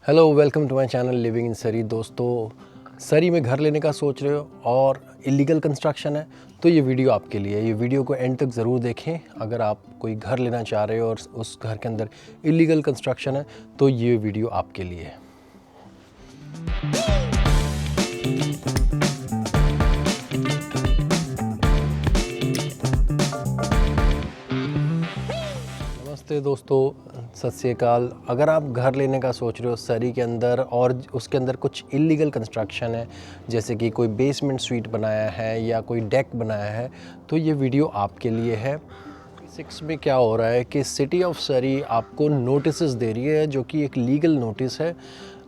Hello, welcome to my channel living in Surrey. दोस्तों, सरी में घर लेने का सोच रहे हो और इलीगल कंस्ट्रक्शन है तो ये वीडियो आपके लिए है। ये वीडियो को एंड तक ज़रूर देखें। अगर आप कोई घर लेना चाह रहे हो और उस घर के अंदर इलीगल कंस्ट्रक्शन है तो ये वीडियो आपके लिए है। नमस्ते दोस्तों, सत श्री अकाल। अगर आप घर लेने का सोच रहे हो सरी के अंदर और उसके अंदर कुछ इलीगल कंस्ट्रक्शन है, जैसे कि कोई बेसमेंट स्वीट बनाया है या कोई डेक बनाया है, तो ये वीडियो आपके लिए है। 6 में क्या हो रहा है कि सिटी ऑफ सरी आपको नोटिस दे रही है, जो कि एक लीगल नोटिस है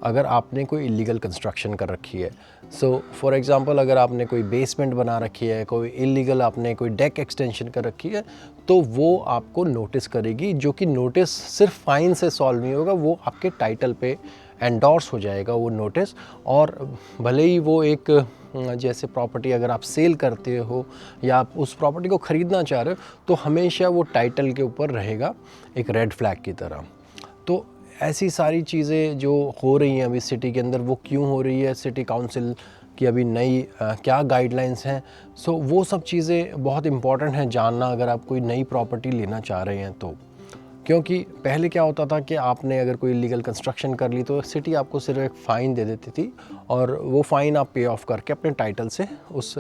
अगर आपने कोई इलीगल कंस्ट्रक्शन कर रखी है। सो फॉर एग्ज़ाम्पल, अगर आपने कोई बेसमेंट बना रखी है, कोई इलीगल आपने कोई डेक एक्सटेंशन कर रखी है, तो वो आपको नोटिस करेगी, जो कि नोटिस सिर्फ फाइन से सॉल्व नहीं होगा, वो आपके टाइटल पे एंडोर्स हो जाएगा वो नोटिस। और भले ही वो एक जैसे प्रॉपर्टी अगर आप सेल करते हो या आप उस प्रॉपर्टी को ख़रीदना चाह रहे हो, तो हमेशा वो टाइटल के ऊपर रहेगा एक रेड फ्लैग की तरह। तो ऐसी सारी चीज़ें जो हो रही हैं अभी सिटी के अंदर, वो क्यों हो रही है, सिटी काउंसिल की अभी नई क्या गाइडलाइंस हैं, सो वो सब चीज़ें बहुत इम्पॉर्टेंट हैं जानना अगर आप कोई नई प्रॉपर्टी लेना चाह रहे हैं तो। क्योंकि पहले क्या होता था कि आपने अगर कोई लीगल कंस्ट्रक्शन कर ली तो सिटी आपको सिर्फ एक फ़ाइन दे देती थी और वो फ़ाइन आप पे ऑफ करके अपने टाइटल से उस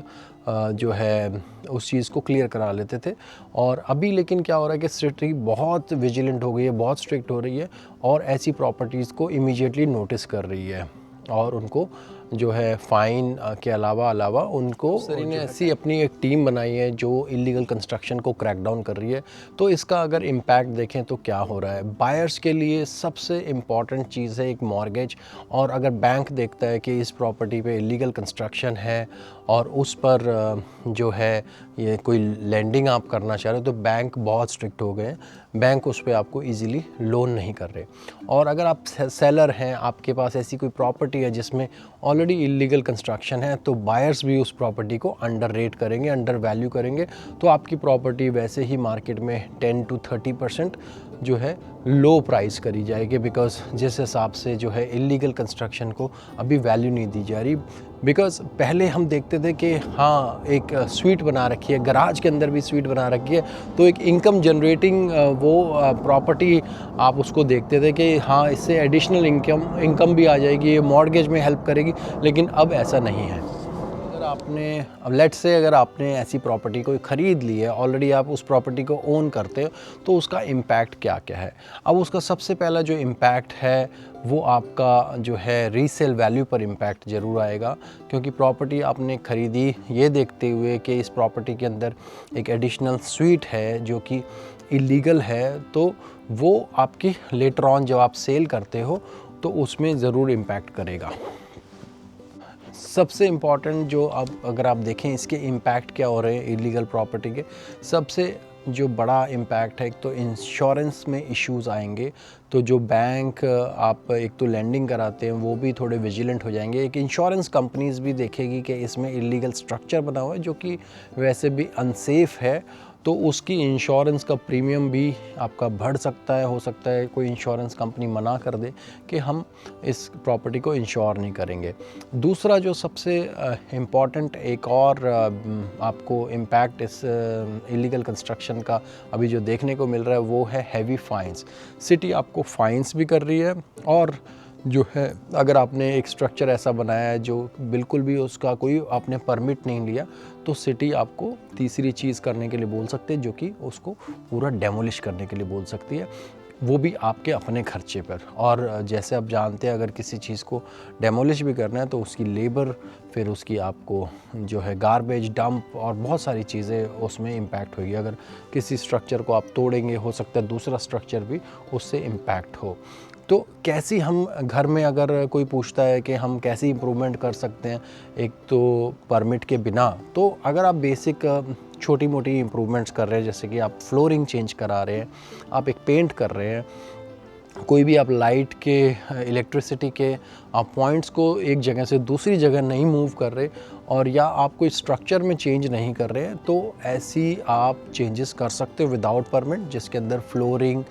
जो है उस चीज़ को क्लियर करा लेते थे। और अभी लेकिन क्या हो रहा है कि सिटी बहुत विजिलेंट हो गई है, बहुत स्ट्रिक्ट हो रही है और ऐसी प्रॉपर्टीज़ को इमीडिएटली नोटिस कर रही है और उनको जो है फ़ाइन के अलावा उनको सरी ने ऐसी अपनी एक टीम बनाई है जो इलीगल कंस्ट्रक्शन को क्रैक डाउन कर रही है। तो इसका अगर इम्पैक्ट देखें तो क्या हो रहा है, बायर्स के लिए सबसे इम्पॉर्टेंट चीज़ है एक मॉर्गेज। और अगर बैंक देखता है कि इस प्रॉपर्टी पे इलीगल कंस्ट्रक्शन है और उस पर जो है ये कोई लैंडिंग आप करना चाह रहे हो, तो बैंक बहुत स्ट्रिक्ट हो गए हैं, बैंक उस पर आपको इजीली लोन नहीं कर रहे। और अगर आप सेलर हैं, आपके पास ऐसी कोई प्रॉपर्टी है जिसमें ऑलरेडी इलीगल कंस्ट्रक्शन है, तो बायर्स भी उस प्रॉपर्टी को अंडर रेट करेंगे, अंडर वैल्यू करेंगे, तो आपकी प्रॉपर्टी वैसे ही मार्केट में 10 to 30% जो है लो प्राइस करी जाएगी। बिकॉज़ जिस हिसाब से जो है इलीगल कंस्ट्रक्शन को अभी वैल्यू नहीं दी जा रही। बिकॉज़ पहले हम देखते थे कि हाँ, एक स्वीट बना रखी है, गराज के अंदर भी स्वीट बना रखी है, तो एक इनकम जनरेटिंग वो प्रॉपर्टी आप उसको देखते थे कि हाँ, इससे एडिशनल इनकम भी आ जाएगी, ये मॉर्गेज में हेल्प करेगी। लेकिन अब ऐसा नहीं है। अगर आपने अब लेट्स से अगर आपने ऐसी प्रॉपर्टी को ख़रीद ली है, ऑलरेडी आप उस प्रॉपर्टी को ओन करते हो, तो उसका इम्पैक्ट क्या क्या है। अब उसका सबसे पहला जो इम्पैक्ट है वो आपका जो है रीसेल वैल्यू पर इम्पैक्ट ज़रूर आएगा। क्योंकि प्रॉपर्टी आपने ख़रीदी ये देखते हुए कि इस प्रॉपर्टी के अंदर एक एडिशनल स्वीट है जो कि इलीगल है, तो वो आपकी लेटर ऑन जब आप सेल करते हो तो उसमें ज़रूर इम्पैक्ट करेगा। सबसे इम्पॉर्टेंट जो अब अगर आप देखें इसके इम्पैक्ट क्या हो रहे हैं इलीगल प्रॉपर्टी के, सबसे जो बड़ा इम्पैक्ट है, एक तो इंश्योरेंस में इश्यूज़ आएंगे। तो जो बैंक आप एक तो लैंडिंग कराते हैं वो भी थोड़े विजिलेंट हो जाएंगे। एक इंश्योरेंस कंपनीज़ भी देखेगी कि इसमें इलीगल स्ट्रक्चर बना हुआ है जो कि वैसे भी अनसेफ है, तो उसकी इंश्योरेंस का प्रीमियम भी आपका बढ़ सकता है। हो सकता है कोई इंश्योरेंस कंपनी मना कर दे कि हम इस प्रॉपर्टी को इंश्योर नहीं करेंगे। दूसरा जो सबसे इम्पॉर्टेंट एक और आपको इम्पैक्ट इस इलीगल कंस्ट्रक्शन का अभी जो देखने को मिल रहा है वो है हैवी फाइन्स। सिटी आपको फाइन्स भी कर रही है और जो है अगर आपने एक स्ट्रक्चर ऐसा बनाया है जो बिल्कुल भी उसका कोई आपने परमिट नहीं लिया, तो सिटी आपको तीसरी चीज़ करने के लिए बोल सकते हैं, जो कि उसको पूरा डेमोलिश करने के लिए बोल सकती है, वो भी आपके अपने खर्चे पर। और जैसे आप जानते हैं अगर किसी चीज़ को डेमोलिश भी करना है तो उसकी लेबर, फिर उसकी आपको जो है गार्बेज डंप और बहुत सारी चीज़ें उसमें इम्पैक्ट होगी। अगर किसी स्ट्रक्चर को आप तोड़ेंगे, हो सकता है दूसरा स्ट्रक्चर भी उससे इम्पैक्ट हो। तो कैसी हम घर में अगर कोई पूछता है कि हम कैसे इम्प्रूवमेंट कर सकते हैं एक तो परमिट के बिना, तो अगर आप बेसिक छोटी मोटी इम्प्रूवमेंट्स कर रहे हैं, जैसे कि आप फ्लोरिंग चेंज करा रहे हैं, आप एक पेंट कर रहे हैं, कोई भी आप लाइट के इलेक्ट्रिसिटी के आप पॉइंट्स को एक जगह से दूसरी जगह नहीं मूव कर रहे, और या आप कोई स्ट्रक्चर में चेंज नहीं कर रहे हैं, तो ऐसी आप चेंजेस कर सकते हो विदाउट परमिट, जिसके अंदर फ्लोरिंग,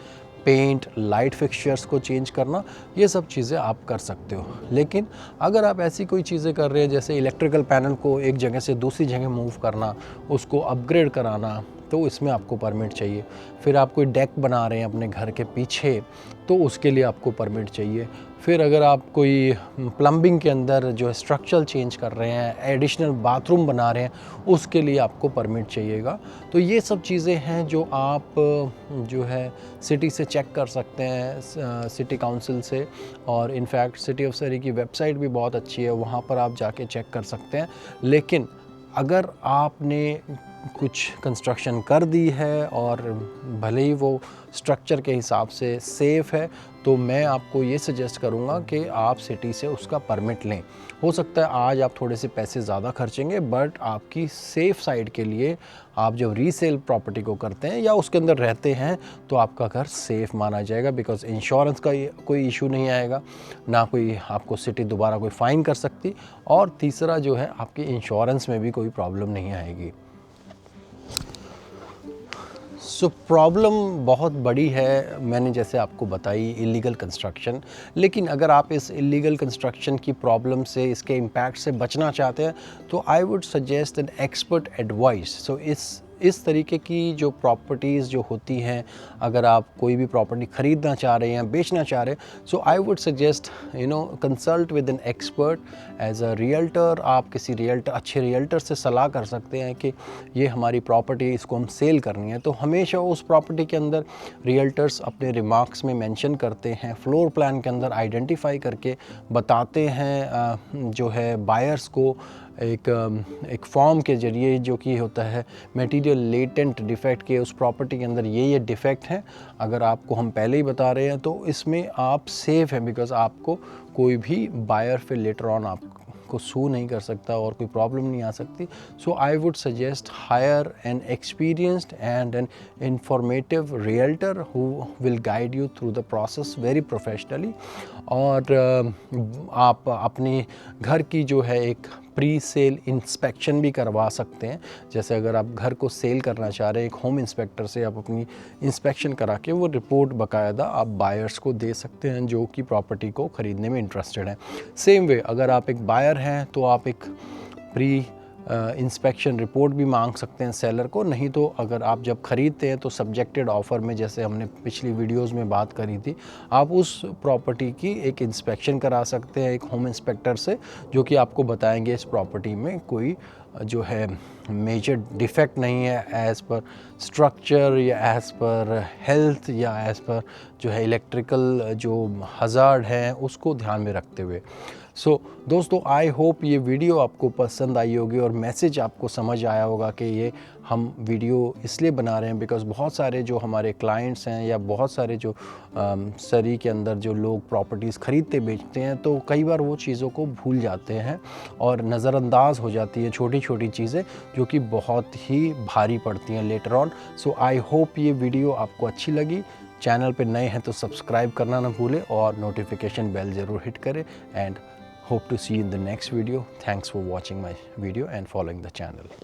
पेंट, लाइट फिक्सचर्स को चेंज करना, ये सब चीज़ें आप कर सकते हो। लेकिन अगर आप ऐसी कोई चीज़ें कर रहे हैं जैसे इलेक्ट्रिकल पैनल को एक जगह से दूसरी जगह मूव करना, उसको अपग्रेड कराना, तो इसमें आपको परमिट चाहिए। फिर आप कोई डेक बना रहे हैं अपने घर के पीछे, तो उसके लिए आपको परमिट चाहिए। फिर अगर आप कोई प्लम्बिंग के अंदर जो है स्ट्रक्चरल चेंज कर रहे हैं, एडिशनल बाथरूम बना रहे हैं, उसके लिए आपको परमिट चाहिएगा। तो ये सब चीज़ें हैं जो आप जो है सिटी से चेक कर सकते हैं, सिटी काउंसिल से। और इनफैक्ट सिटी ऑफ सरी की वेबसाइट भी बहुत अच्छी है, वहाँ पर आप जाके चेक कर सकते हैं। लेकिन अगर आपने कुछ कंस्ट्रक्शन कर दी है और भले ही वो स्ट्रक्चर के हिसाब से सेफ़ है, तो मैं आपको ये सजेस्ट करूँगा कि आप सिटी से उसका परमिट लें। हो सकता है आज आप थोड़े से पैसे ज़्यादा खर्चेंगे, बट आपकी सेफ़ साइड के लिए आप जब रीसेल प्रॉपर्टी को करते हैं या उसके अंदर रहते हैं, तो आपका घर सेफ़ माना जाएगा, बिकॉज़ इंश्योरेंस का कोई इशू नहीं आएगा, ना कोई आपको सिटी दोबारा कोई फ़ाइन कर सकती, और तीसरा जो है आपकी इंश्योरेंस में भी कोई प्रॉब्लम नहीं आएगी। प्रॉब्लम बहुत बड़ी है, मैंने जैसे आपको बताई, इलीगल कंस्ट्रक्शन। लेकिन अगर आप इस इलीगल कंस्ट्रक्शन की प्रॉब्लम से, इसके इम्पैक्ट से बचना चाहते हैं, तो आई would suggest an expert advice. इस तरीके की जो प्रॉपर्टीज़ जो होती हैं, अगर आप कोई भी प्रॉपर्टी ख़रीदना चाह रहे हैं, बेचना चाह रहे हैं, so I would suggest consult with an expert as a realtor. आप किसी अच्छे रियल्टर से सलाह कर सकते हैं कि ये हमारी प्रॉपर्टी, इसको हम सेल करनी है। तो हमेशा उस प्रॉपर्टी के अंदर रियल्टर्स अपने रिमार्क्स में मेंशन करते हैं, फ्लोर प्लान के अंदर आइडेंटिफाई करके बताते हैं जो है बायर्स को एक फॉर्म के ज़रिए, जो कि होता है मटेरियल लेटेंट डिफेक्ट के, उस प्रॉपर्टी के अंदर ये डिफेक्ट हैं। अगर आपको हम पहले ही बता रहे हैं तो इसमें आप सेफ़ हैं, बिकॉज़ आपको कोई भी बायर फिर लेटर ऑन आपको सू नहीं कर सकता और कोई प्रॉब्लम नहीं आ सकती। So I would suggest hire an experienced and an informative realtor who will guide you through the process very professionally. और आप अपने घर की जो है एक प्री सेल इंस्पेक्शन भी करवा सकते हैं। जैसे अगर आप घर को सेल करना चाह रहे हैं, एक होम इंस्पेक्टर से आप अपनी इंस्पेक्शन करा के वो रिपोर्ट बाकायदा आप बायर्स को दे सकते हैं जो कि प्रॉपर्टी को ख़रीदने में इंटरेस्टेड हैं। सेम वे अगर आप एक बायर हैं तो आप एक प्री इंस्पेक्शन रिपोर्ट भी मांग सकते हैं सेलर को। नहीं तो अगर आप जब ख़रीदते हैं तो सब्जेक्टेड ऑफ़र में, जैसे हमने पिछली वीडियोस में बात करी थी, आप उस प्रॉपर्टी की एक इंस्पेक्शन करा सकते हैं एक होम इंस्पेक्टर से, जो कि आपको बताएंगे इस प्रॉपर्टी में कोई जो है मेजर डिफेक्ट नहीं है एज़ पर स्ट्रक्चर या एज़ पर हेल्थ या एज़ पर जो है इलेक्ट्रिकल जो हज़ार्ड हैं उसको ध्यान में रखते हुए। दोस्तों, आई होप ये वीडियो आपको पसंद आई होगी और मैसेज आपको समझ आया होगा कि ये हम वीडियो इसलिए बना रहे हैं बिकॉज़ बहुत सारे जो हमारे क्लाइंट्स हैं या बहुत सारे जो सरी के अंदर जो लोग प्रॉपर्टीज़ ख़रीदते बेचते हैं, तो कई बार वो चीज़ों को भूल जाते हैं और नज़रअंदाज हो जाती है छोटी छोटी चीज़ें जो कि बहुत ही भारी पड़ती हैं later on. So I hope ये वीडियो आपको अच्छी लगी। चैनल पे नए हैं तो सब्सक्राइब करना ना भूलें और नोटिफिकेशन बेल ज़रूर हिट करें। And hope to see you in the next video. Thanks for watching my video and following the channel.